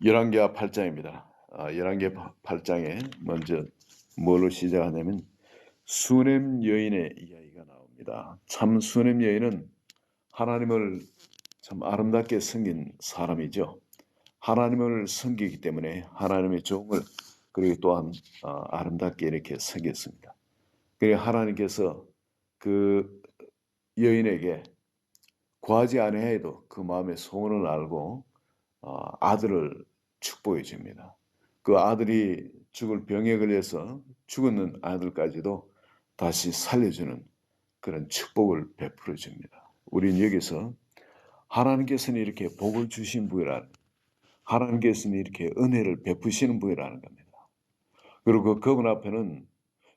열왕기하 8장입니다. 열왕기하 8장에 먼저 뭘로 시작하냐면 수넴 여인의 이야기가 나옵니다. 참 수넴 여인은 하나님을 참 아름답게 섬긴 사람이죠. 하나님을 섬기기 때문에 하나님의 종을 그리고 또한 아름답게 이렇게 섬겼습니다. 그리고 하나님께서 그 여인에게 구하지 아니해도 그 마음의 소원을 알고 아들을 축복해 줍니다. 그 아들이 죽을 병에 걸려서 죽었는 아들까지도 다시 살려주는 그런 축복을 베풀어 줍니다. 우리는 여기서 하나님께서는 이렇게 복을 주신 분이라는, 하나님께서는 이렇게 은혜를 베푸시는 분이라는 겁니다. 그리고 그분 앞에는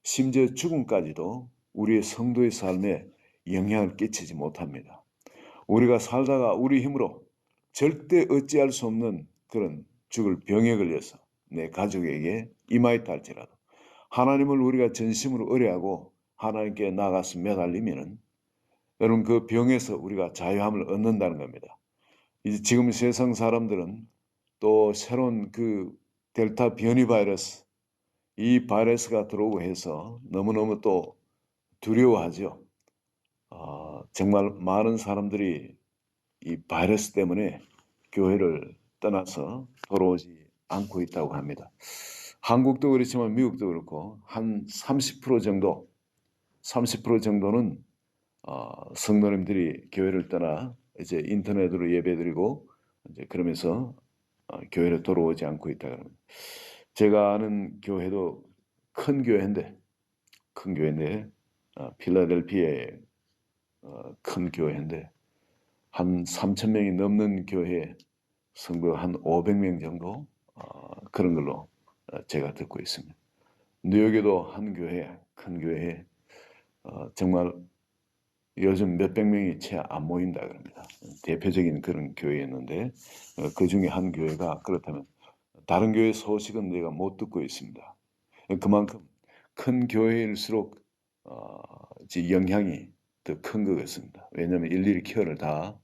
심지어 죽음까지도 우리의 성도의 삶에 영향을 끼치지 못합니다. 우리가 살다가 우리 힘으로 절대 어찌할 수 없는 그런 죽을 병에 걸려서 내 가족에게 임하였다 할지라도 하나님을 우리가 전심으로 의뢰하고 하나님께 나가서 매달리면은 여러분 그 병에서 우리가 자유함을 얻는다는 겁니다. 이제 지금 세상 사람들은 또 새로운 그 델타 변이 바이러스, 이 바이러스가 들어오고 해서 너무너무 또 두려워하죠. 정말 많은 사람들이 이 바이러스 때문에 교회를 떠나서 돌아오지 않고 있다고 합니다. 한국도 그렇지만 미국도 그렇고 한 30% 정도, 30% 정도는 성도님들이 교회를 떠나 이제 인터넷으로 예배드리고 이제 그러면서 교회를 돌아오지 않고 있다 그럽니다. 제가 아는 교회도 큰 교회인데 필라델피아의 큰 교회인데 한 3,000명이 넘는 교회 성도 한 500명 정도 그런 걸로 제가 듣고 있습니다. 뉴욕에도 한 교회, 큰 교회에 정말 요즘 몇백 명이 채 안 모인다 그럽니다. 대표적인 그런 교회였는데 그 중에 한 교회가 그렇다면 다른 교회 소식은 내가 못 듣고 있습니다. 그만큼 큰 교회일수록 영향이 더 큰 것 같습니다. 왜냐하면 일일이 케어를 다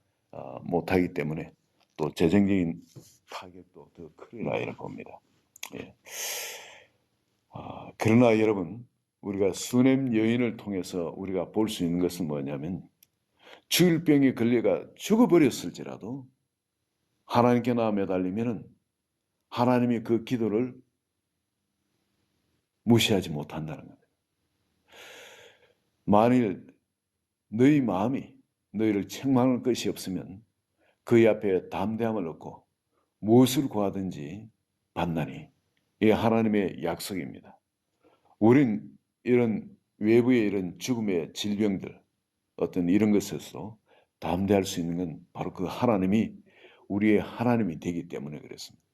못하기 때문에 또 재정적인 타격도 더 크리라 이렇게 봅니다. 예. 그러나 여러분 우리가 수넴 여인을 통해서 우리가 볼 수 있는 것은 뭐냐면 죽을 병에 걸려가 죽어버렸을지라도 하나님께 나아 매달리면은 하나님이 그 기도를 무시하지 못한다는 겁니다. 만일 너희 마음이 너희를 책망할 것이 없으면 그의 앞에 담대함을 얻고 무엇을 구하든지 받나니 이게 하나님의 약속입니다. 우린 이런 외부의 이런 죽음의 질병들 어떤 이런 것에서 담대할 수 있는 건 바로 그 하나님이 우리의 하나님이 되기 때문에 그렇습니다.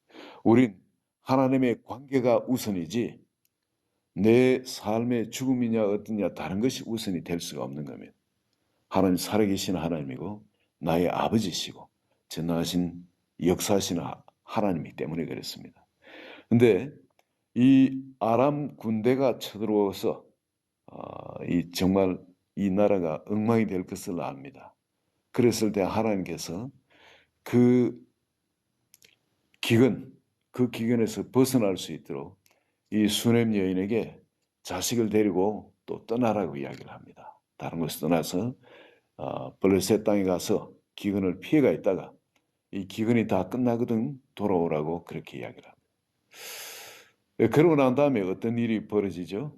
우린 하나님의 관계가 우선이지 내 삶의 죽음이냐 어떠냐 다른 것이 우선이 될 수가 없는 겁니다. 하나님 살아계신 하나님이고 나의 아버지시고 전능하신 역사하시는 하나님이기 때문에 그렇습니다. 근데 이 아람 군대가 쳐들어와서 정말 이 나라가 엉망이 될 것을 압니다. 그랬을 때 하나님께서 그 기근에서 벗어날 수 있도록 이 수넴 여인에게 자식을 데리고 또 떠나라고 이야기를 합니다. 다른 곳에 떠나서 블레셋 땅에 가서 기근을 피해가 있다가 이 기근이 다 끝나거든 돌아오라고 그렇게 이야기를 합니다. 그러고 난 다음에 어떤 일이 벌어지죠?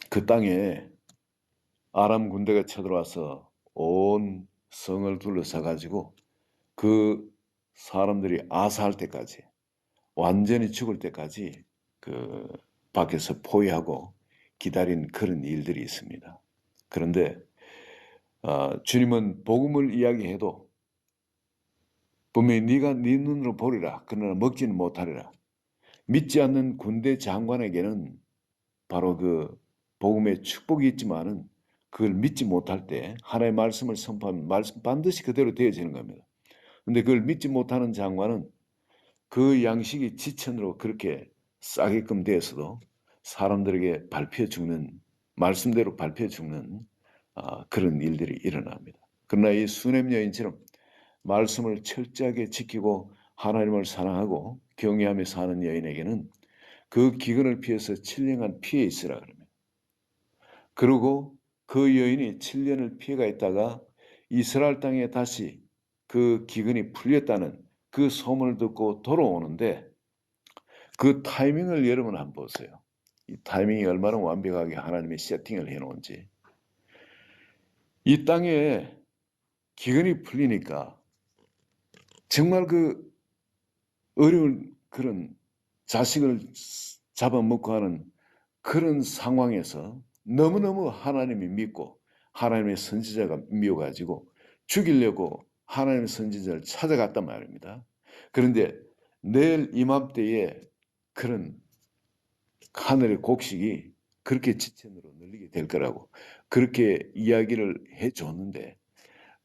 그 땅에 아람 군대가 쳐들어와서 온 성을 둘러싸 가지고 그 사람들이 아사할 때까지 완전히 죽을 때까지 그 밖에서 포위하고 기다린 그런 일들이 있습니다. 그런데 주님은 복음을 이야기해도 분명히 네가 네 눈으로 보리라 그러나 먹지는 못하리라. 믿지 않는 군대 장관에게는 바로 그 복음의 축복이 있지만은 그걸 믿지 못할 때 하나님의 말씀을 선포하면 말씀 반드시 그대로 되어지는 겁니다. 근데 그걸 믿지 못하는 장관은 그 양식이 지천으로 그렇게 싸게끔 되어서도 사람들에게 밟혀 죽는 말씀대로 밟혀 죽는 그런 일들이 일어납니다. 그러나 이 수넴 여인처럼 말씀을 철저하게 지키고 하나님을 사랑하고 경외하며 사는 여인에게는 그 기근을 피해서 7년간 피해 있으라 그럽니다. 그리고 그 여인이 7년을 피해가 있다가 이스라엘 땅에 다시 그 기근이 풀렸다는 그 소문을 듣고 돌아오는데 그 타이밍을 여러분 한번 보세요. 이 타이밍이 얼마나 완벽하게 하나님이 세팅을 해놓은지. 이 땅에 기근이 풀리니까 정말 그 어려운 그런 자식을 잡아먹고 하는 그런 상황에서 너무너무 하나님이 믿고 하나님의 선지자가 미워가지고 죽이려고 하나님의 선지자를 찾아갔단 말입니다. 그런데 내일 이맘때에 그런 하늘의 곡식이 그렇게 지천으로 늘리게 될 거라고 그렇게 이야기를 해줬는데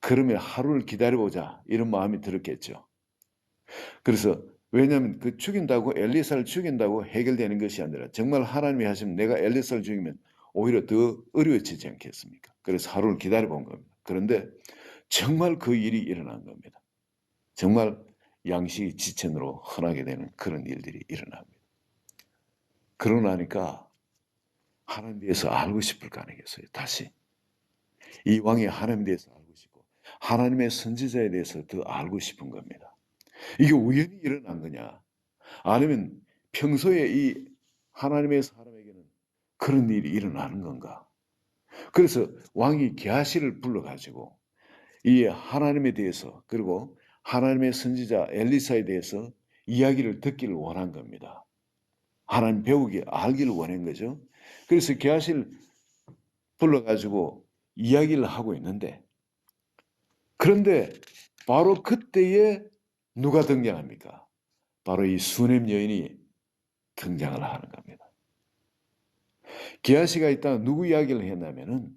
그러면 하루를 기다려보자 이런 마음이 들었겠죠. 그래서 왜냐하면 그 죽인다고 엘리사를 죽인다고 해결되는 것이 아니라 정말 하나님이 하시면 내가 엘리사를 죽이면 오히려 더 어려워지지 않겠습니까? 그래서 하루를 기다려본 겁니다. 그런데 정말 그 일이 일어난 겁니다. 정말 양식이 지천으로 흔하게 되는 그런 일들이 일어납니다. 그러고 나니까 하나님 대해서 알고 싶을 거 아니겠어요? 다시 이 왕이 하나님 대해서 알고 싶고 하나님의 선지자에 대해서 더 알고 싶은 겁니다. 이게 우연히 일어난 거냐? 아니면 평소에 이 하나님의 사람에게는 그런 일이 일어나는 건가? 그래서 왕이 게하시를 불러가지고 이 하나님에 대해서 그리고 하나님의 선지자 엘리사에 대해서 이야기를 듣기를 원한 겁니다. 하나님 배우기 알기를 원한 거죠. 그래서 게하시를 불러가지고 이야기를 하고 있는데 그런데 바로 그때에 누가 등장합니까? 바로 이 수넴 여인이 등장을 하는 겁니다. 게하시가 있다가 누구 이야기를 했냐면은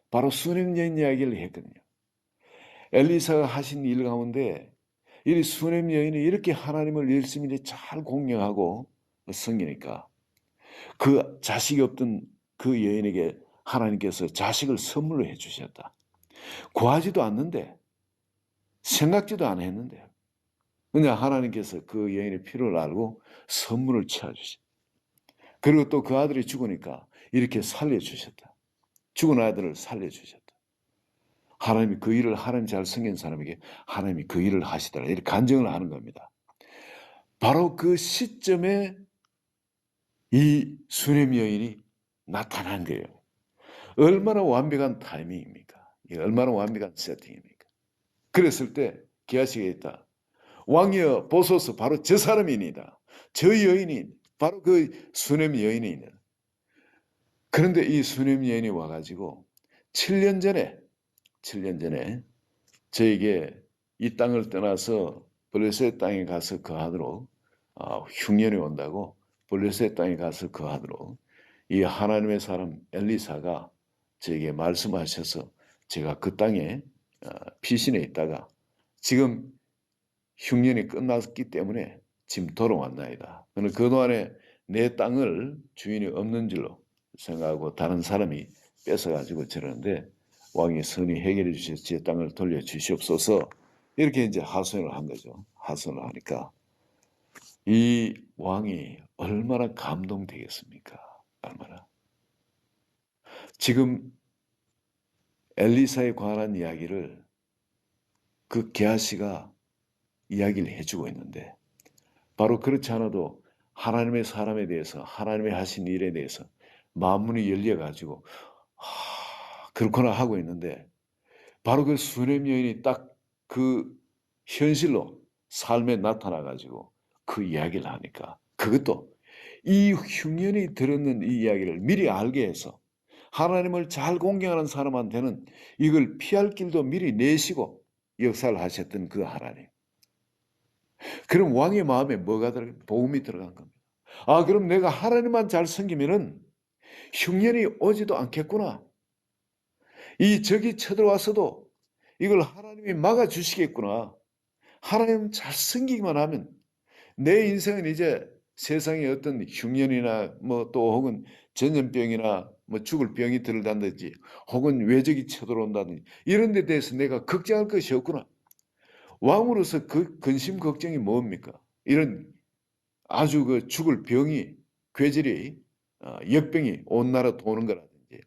바로 수넴 여인 이야기를 했거든요. 엘리사가 하신 일 가운데 이 수넴 여인이 이렇게 하나님을 열심히 잘 공경하고 섬기니까 그 자식이 없던 그 여인에게 하나님께서 자식을 선물로 해주셨다. 구하지도 않는데 생각지도 안 했는데 그냥 하나님께서 그 여인의 필요를 알고 선물을 채워주셨다. 그리고 또 그 아들이 죽으니까 이렇게 살려주셨다. 죽은 아들을 살려주셨다. 하나님이 그 일을 하나님 잘 섬긴 사람에게 하나님이 그 일을 하시더라. 이렇게 간증을 하는 겁니다. 바로 그 시점에 이 수넴 여인이 나타난 거예요. 얼마나 완벽한 타이밍입니까? 얼마나 완벽한 세팅입니까? 그랬을 때 게하시가 있다. 왕이여 보소서 바로 저 사람이니다. 저 여인이 바로 그 수넴 여인이니다. 그런데 이 수넴 여인이 와가지고 7년 전에 저에게 이 땅을 떠나서 블레셋 땅에 가서 거하도록 흉년이 온다고 블레셋 땅에 가서 거하도록 이 하나님의 사람 엘리사가 저에게 말씀하셔서 제가 그 땅에 피신해 있다가 지금 흉년이 끝났기 때문에 지금 돌아왔나이다. 그동안에 내 땅을 주인이 없는 줄로 생각하고 다른 사람이 뺏어가지고 저러는데 왕이 선히 해결해 주셔서 제 땅을 돌려주시옵소서 이렇게 이제 하소연을 한 거죠. 하소연을 하니까 이 왕이 얼마나 감동되겠습니까? 얼마나. 지금 엘리사에 관한 이야기를 그 게하시가 이야기를 해주고 있는데 바로 그렇지 않아도 하나님의 사람에 대해서 하나님의 하신 일에 대해서 마음문이 열려가지고 그렇구나 하고 있는데 바로 그 수넴 여인이 딱 그 현실로 삶에 나타나가지고 그 이야기를 하니까 그것도 이 흉년이 들었는 이 이야기를 미리 알게 해서 하나님을 잘 공경하는 사람한테는 이걸 피할 길도 미리 내시고 역사를 하셨던 그 하나님. 그럼 왕의 마음에 뭐가 복음이 들어간 겁니다. 그럼 내가 하나님만 잘 섬기면은 흉년이 오지도 않겠구나. 이 적이 쳐들어왔어도 이걸 하나님이 막아주시겠구나. 하나님 잘 섬기기만 하면 내 인생은 이제 세상에 어떤 흉년이나 뭐 또 혹은 전염병이나 뭐 죽을 병이 들어단든지 혹은 외적이 쳐들어온다든지 이런 데 대해서 내가 걱정할 것이 없구나. 왕으로서 그 근심 걱정이 뭡니까? 이런 아주 그 죽을 병이 괴질이 역병이 온 나라 도는 거라든지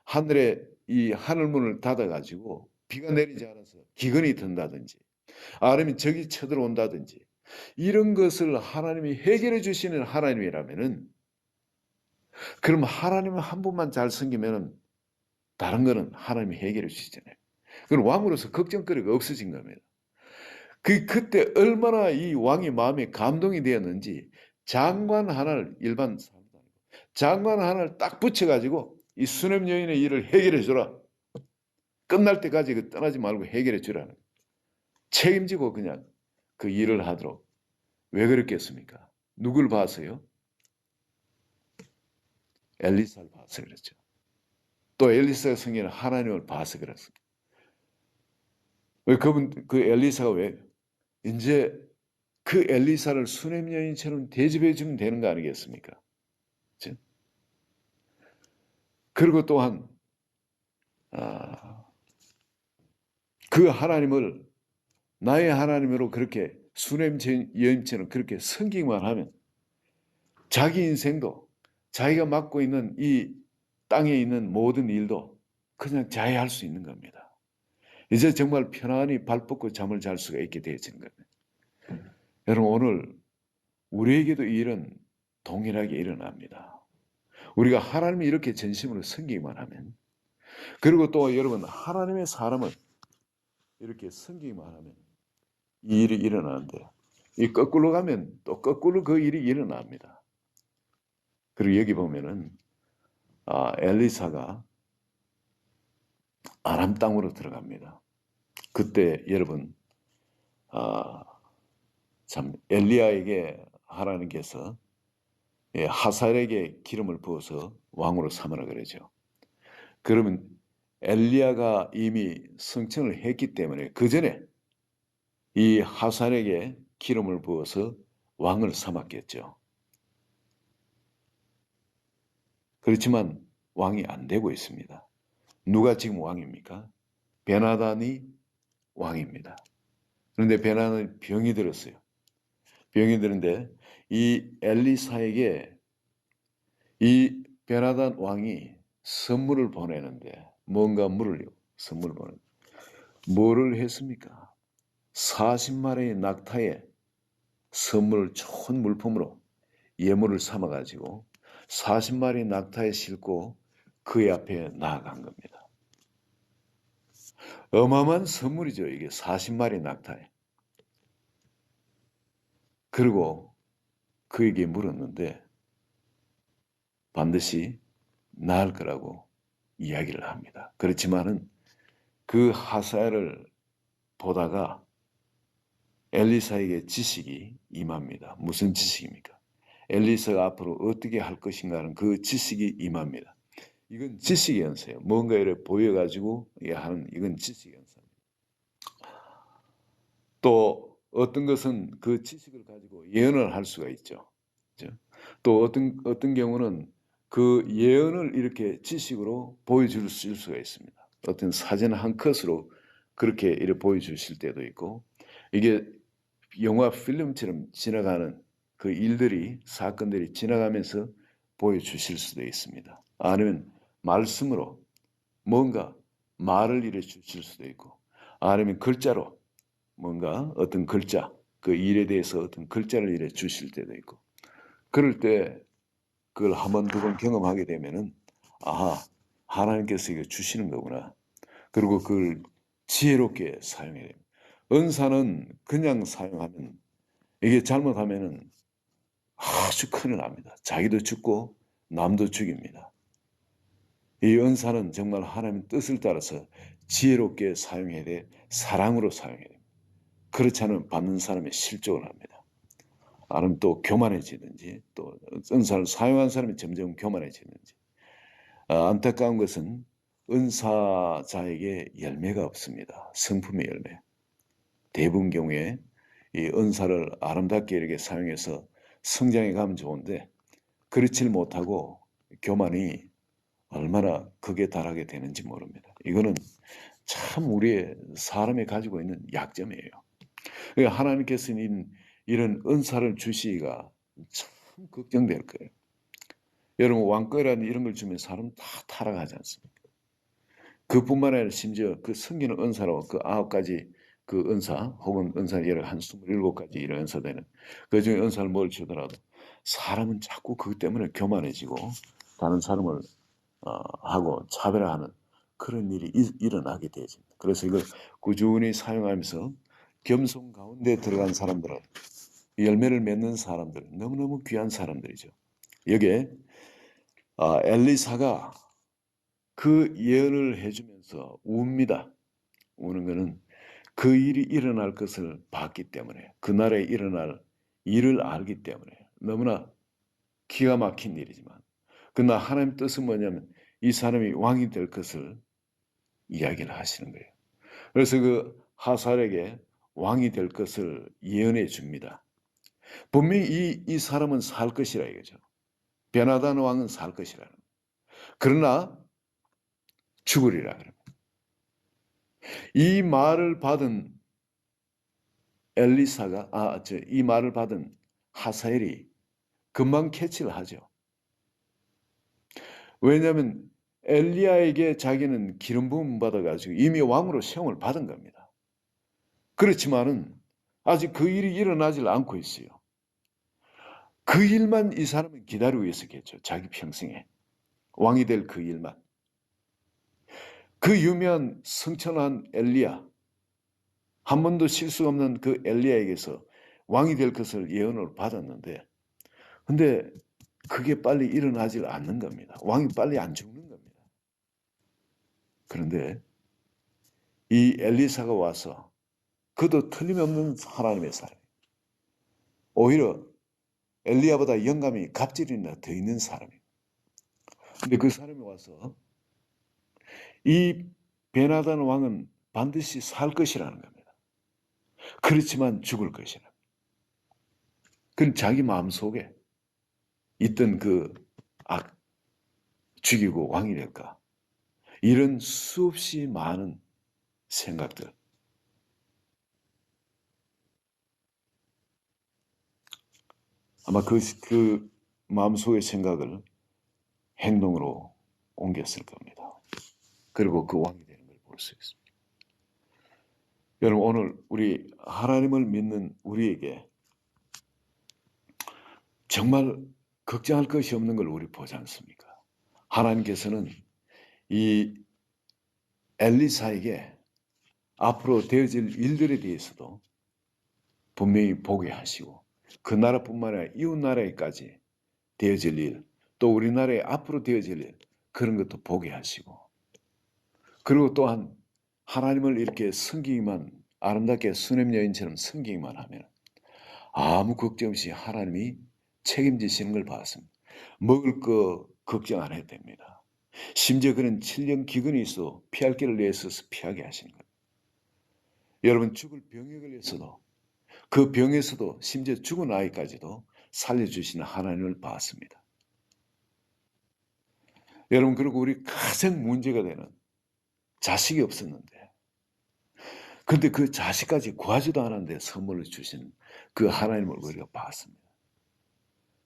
하늘에 이 하늘문을 닫아가지고 비가 내리지 않아서 기근이 든다든지 아니면 적이 쳐들어온다든지 이런 것을 하나님이 해결해 주시는 하나님이라면은 그럼 하나님을 한 분만 잘 섬기면은 다른 거는 하나님이 해결해 주시잖아요. 그럼 왕으로서 걱정거리가 없어진 겁니다. 그때 얼마나 이 왕의 마음에 감동이 되었는지 장관 하나를 일반 사람도 아니고 장관 하나를 딱 붙여가지고 이 수냄 여인의 일을 해결해 주라. 끝날 때까지 떠나지 말고 해결해 주라는 책임지고 그냥 그 일을 하도록. 왜 그랬겠습니까? 누굴 봐서요? 엘리사를 봐서 그랬죠. 또 엘리사가 성경에 하나님을 봐서 그랬습니다. 왜 그 엘리사가 왜 이제 그 엘리사를 수냄 여인처럼 대접해 주면 되는 거 아니겠습니까? 그렇죠? 그리고 또한 그 하나님을 나의 하나님으로 그렇게 수냄 여인처럼 그렇게 섬기기만 하면 자기 인생도 자기가 맡고 있는 이 땅에 있는 모든 일도 그냥 자해할 수 있는 겁니다. 이제 정말 편안히 발 뻗고 잠을 잘 수가 있게 되어지는 겁니다. 여러분 오늘 우리에게도 이 일은 동일하게 일어납니다. 우리가 하나님이 이렇게 전심으로 섬기기만 하면 그리고 또 여러분 하나님의 사람을 이렇게 섬기기만 하면 이 일이 일어나는데 이 거꾸로 가면 또 거꾸로 그 일이 일어납니다. 그리고 여기 보면은 엘리사가 아람 땅으로 들어갑니다. 그때 여러분 참 엘리야에게 하나님께서 하살에게 기름을 부어서 왕으로 삼으라 그러죠. 그러면 엘리야가 이미 성천을 했기 때문에 그 전에 이 하살에게 기름을 부어서 왕을 삼았겠죠. 그렇지만 왕이 안 되고 있습니다. 누가 지금 왕입니까? 베나단이 왕입니다. 그런데 베나단이 병이 들었어요. 병이 드는데 이 엘리사에게 이 베나단 왕이 선물을 보내는데 뭔가 선물을 보내는데 뭐를 했습니까? 40마리의 낙타에 선물을 좋은 물품으로 예물을 삼아가지고 40마리 낙타에 싣고 그의 앞에 나아간 겁니다. 어마어마한 선물이죠. 이게 40마리 낙타에. 그리고 그에게 물었는데 반드시 나을 거라고 이야기를 합니다. 그렇지만은 그 하사엘을 보다가 엘리사에게 지식이 임합니다. 무슨 지식입니까? 엘리사가 앞으로 어떻게 할 것인가 하는 그 지식이 임합니다. 이건 지식의 연서예요. 뭔가를 보여가지고 하는 이건 지식의 연서입니다. 또 어떤 것은 그 지식을 가지고 예언을 할 수가 있죠. 그렇죠? 또 어떤 경우는 그 예언을 이렇게 지식으로 보여줄 수가 있습니다. 어떤 사진 한 컷으로 그렇게 이렇게 보여주실 때도 있고 이게 영화 필름처럼 지나가는 그 일들이 사건들이 지나가면서 보여주실 수도 있습니다. 아니면 말씀으로 뭔가 말을 이래 주실 수도 있고 아니면 글자로 뭔가 어떤 글자 그 일에 대해서 어떤 글자를 이래 주실 때도 있고 그럴 때 그걸 한 번, 두 번 경험하게 되면은 아하 하나님께서 이거 주시는 거구나. 그리고 그걸 지혜롭게 사용해야 됩니다. 은사는 그냥 사용하면 이게 잘못하면은 아주 큰일 납니다. 자기도 죽고 남도 죽입니다. 이 은사는 정말 하나님의 뜻을 따라서 지혜롭게 사용해야 돼 사랑으로 사용해야 됩니다. 그렇지 않으면 받는 사람이 실족을 합니다. 아니면 또 교만해지든지 또 은사를 사용한 사람이 점점 교만해지든지 안타까운 것은 은사자에게 열매가 없습니다. 성품의 열매. 대부분 경우에 이 은사를 아름답게 이렇게 사용해서 성장해 가면 좋은데 그렇지 못하고 교만이 얼마나 극에 달하게 되는지 모릅니다. 이거는 참 우리의 사람이 가지고 있는 약점이에요. 그러니까 하나님께서는 이런 은사를 주시기가 참 걱정될 거예요. 여러분 왕권이라는 이런 걸 주면 사람 다 타락하지 않습니까? 그뿐만 아니라 심지어 그 섬기는 은사로 그 9가지 그 은사 혹은 은사 예를 한 27가지 이런 은사 되는 그중에 은사를 뭘 주더라도 사람은 자꾸 그것 때문에 교만해지고 다른 사람을 하고 차별화하는 그런 일이 일어나게 되어집니다. 그래서 이걸 꾸준히 사용하면서 겸손 가운데 들어간 사람들은 열매를 맺는 사람들 너무너무 귀한 사람들이죠. 여기에 엘리사가 그 예언을 해주면서 웁니다. 우는 것은 그 일이 일어날 것을 봤기 때문에 그날에 일어날 일을 알기 때문에 너무나 기가 막힌 일이지만 그러나 하나님 뜻은 뭐냐면 이 사람이 왕이 될 것을 이야기를 하시는 거예요. 그래서 그 하살에게 왕이 될 것을 예언해 줍니다. 분명히 이 사람은 살 것이라 이거죠. 베나단 왕은 살 것이라는. 그러나 죽으리라 그럽니다. 이 말을 받은 엘리사가 이 말을 받은 하사엘이 금방 캐치를 하죠. 왜냐하면 엘리야에게 자기는 기름 부음 받아가지고 이미 왕으로 시험을 받은 겁니다. 그렇지만은 아직 그 일이 일어나질 않고 있어요. 그 일만 이 사람은 기다리고 있었겠죠. 자기 평생에 왕이 될 그 일만. 그 유명한 성천한 엘리야, 한 번도 실수 없는 그 엘리야에게서 왕이 될 것을 예언을 받았는데 근데 그게 빨리 일어나질 않는 겁니다. 왕이 빨리 안 죽는 겁니다. 그런데 이 엘리사가 와서 그도 틀림없는 하나님의 사람. 오히려 엘리야보다 영감이 갑질이나 더 있는 사람이에요. 근데 그 사람이 와서 이 베나단 왕은 반드시 살 것이라는 겁니다. 그렇지만 죽을 것이라. 그건 자기 마음속에 있던 그 죽이고 왕이 될까? 이런 수없이 많은 생각들. 아마 그 마음속의 생각을 행동으로 옮겼을 겁니다. 그리고 그 왕이 되는 걸 볼 수 있습니다. 여러분 오늘 우리 하나님을 믿는 우리에게 정말 걱정할 것이 없는 걸 우리 보지 않습니까? 하나님께서는 이 엘리사에게 앞으로 되어질 일들에 대해서도 분명히 보게 하시고 그 나라뿐만 아니라 이웃 나라에까지 되어질 일, 또 우리나라에 앞으로 되어질 일 그런 것도 보게 하시고 그리고 또한 하나님을 이렇게 섬기기만 아름답게 수냄 여인처럼 섬기기만 하면 아무 걱정 없이 하나님이 책임지시는 걸 봤습니다. 먹을 거 걱정 안 해도 됩니다. 심지어 그는 7년 기근이 있어 피할 길을 내어서 피하게 하시는 거예요. 여러분 죽을 병에 걸려서도 그 병에서도 심지어 죽은 아이까지도 살려주시는 하나님을 봤습니다. 여러분 그리고 우리 가장 문제가 되는 자식이 없었는데 근데 그 자식까지 구하지도 않았는데 선물을 주시는 그 하나님을 우리가 봤습니다.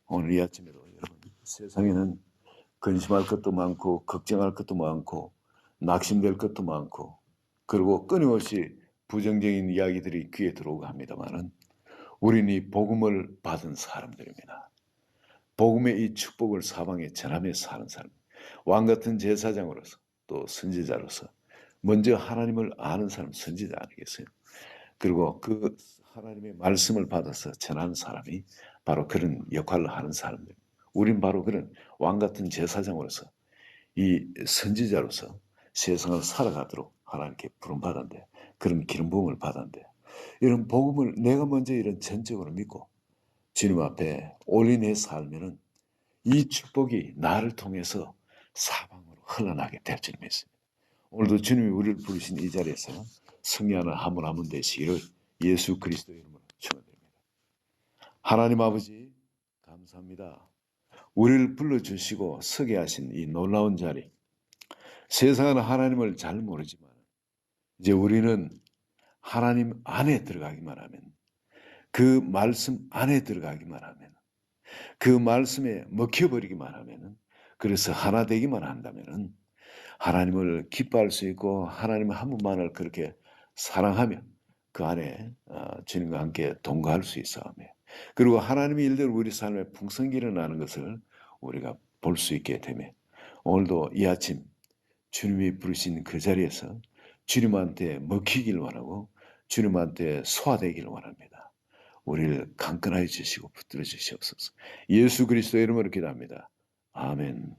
오늘 이 아침에도 여러분 세상에는 근심할 것도 많고 걱정할 것도 많고 낙심될 것도 많고 그리고 끊임없이 부정적인 이야기들이 귀에 들어오고 합니다만은 우리는 이 복음을 받은 사람들입니다. 복음의 이 축복을 사방에 전하며 사는 사람, 왕 같은 제사장으로서 또 선지자로서 먼저 하나님을 아는 사람 선지자 아니겠어요? 그리고 그 하나님의 말씀을 받아서 전하는 사람이 바로 그런 역할을 하는 사람들. 우린 바로 그런 왕 같은 제사장으로서 이 선지자로서 세상을 살아가도록 하나님께 부름받았는데 그런 기름 부음을 받았는데 이런 복음을 내가 먼저 이런 전적으로 믿고 주님 앞에 올인해 살면은 이 축복이 나를 통해서 사방으로 흘러나게 될 줄 믿습니다. 오늘도 주님이 우리를 부르신 이 자리에서 승리하는 한 분 한 분 되시기를 예수 그리스도의 이름으로 축원드립니다. 하나님 아버지 감사합니다. 우리를 불러주시고 서게 하신 이 놀라운 자리 세상은 하나님을 잘 모르지만 이제 우리는 하나님 안에 들어가기만 하면, 그 말씀 안에 들어가기만 하면, 그 말씀에 먹혀버리기만 하면은, 그래서 하나 되기만 한다면은 하나님을 기뻐할 수 있고 하나님 한 분만을 그렇게 사랑하며 그 안에 주님과 함께 동거할 수 있어하며, 그리고 하나님의 일대로 우리 삶에 풍성이 일어나는 것을 우리가 볼 수 있게 되며, 오늘도 이 아침 주님이 부르신 그 자리에서 주님한테 먹히길 원하고 주님한테 소화되기를 원합니다. 우리를 강건하여 주시고 붙들어 주시옵소서. 예수 그리스도의 이름으로 기도합니다. 아멘.